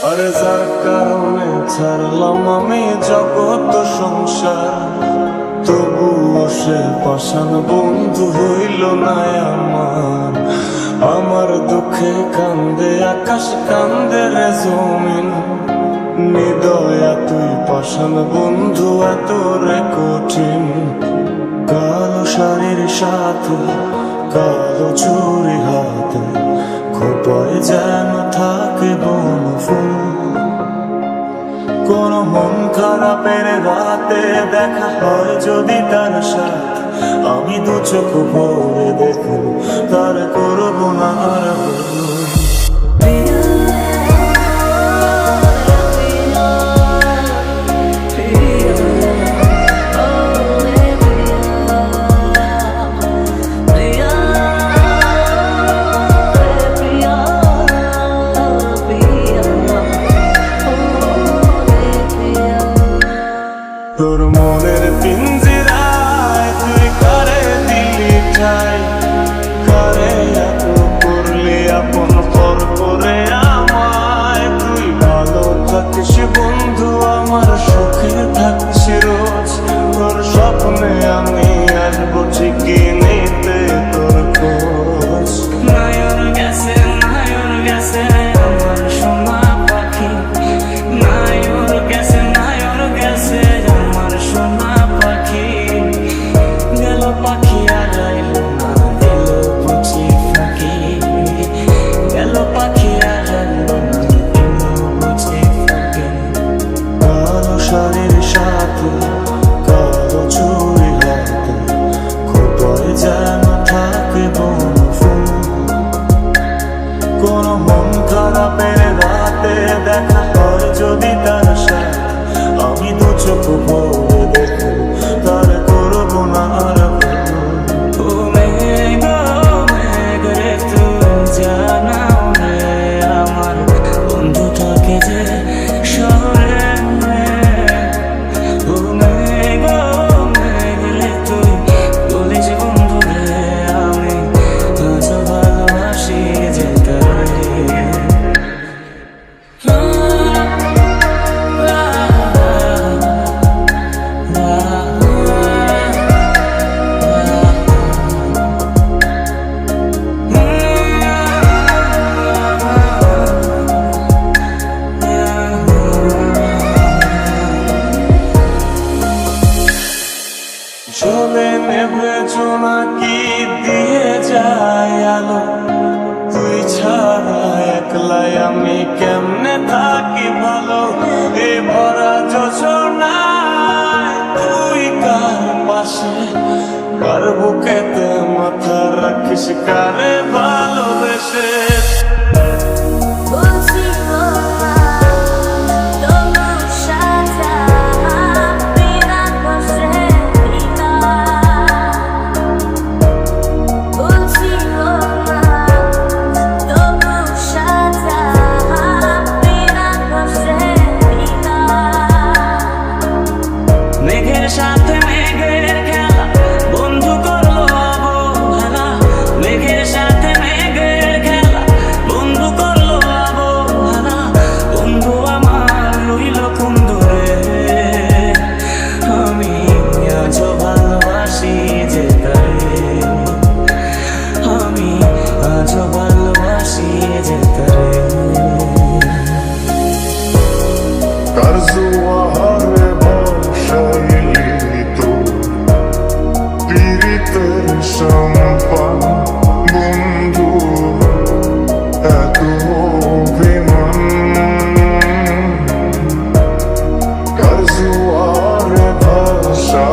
আরে যার কারণে ছাড়লাম আমি জগৎ সংসার, তবুও সে পাষাণ বন্ধু হইল না আমার। আমার দুঃখে কান্দে আকাশ, কান্দে রে জমিন, নিদয়া তুই পাষাণ বন্ধু এত রে কঠিন। কালো শাড়ির সাথে কালো চুরি হাতে, খোপায় যেন থাকে বনফুল। কোন মন খারাপের রাতে দেখা হয় যদি তার সাথে, আমি দু চোখ ভরে দেখব তার করবো না আর ভুল। তোর মনের পিঞ্জিরায় তুই কারে দিলি ঠাই, কারে এত করলি আপন পর করে আমায়। তুই ভালো থাকিস বন্ধু, আমার সুখে থাকিস রোজ, তোর স্বপ্নে আমি আসবো ঠিকই নিতে তোর খোঁজ। নায়র গেছে আমার সোনা পাখি, নায়র গেছে আমার সোনা পাখি। গেল পাখি আর আইল না, দিল বুঝি ফাঁকি। গেল পাখি আর আইল না, দিল বুঝি ফাঁকি। কালো শাড়ির সাথে কালো চুরি হাতে, খোপায় যেন থাকে বনফুল। কোন মন খারাপের রাতে দেখা হয় যদি তার সাথে, আমি দু চোখ ভরে দেখব তার করবো না আর ভুল। ও মেঘ রে তুই জানাও রে, আমার বন্ধু থাকে যে শহরে। ও মেঘ রে তুই বলিস বন্ধু রে, আমি আজ ভালোবাসি যে তারে। চলে নেবে জোনাকি দিয়ে যায় আলো, তুই ছাড়া একলাই আমি কেমনে থাকি ভালো। এ ভরা যোজনায় তুই কার পাশে, কার বুকেতে মাথা রাখিস, কারে ভালোবেসে। মেঘের সাথে মেঘের খেলা, বন্ধু করলো অবহেলা। মেঘের সাথে মেঘের খেলা, বন্ধু করলো অবহেলা। বন্ধু আমার রইল কোন দূরে, আমি আজও ভালোবাসি যে তারে। আমি আজও ভালোবাসি যে তারে। কার জোয়ারে ভাসাইলি তোর পীড়িতের সম্পান, বন্ধু এত অভিমান। কার জোয়ারে ভাসা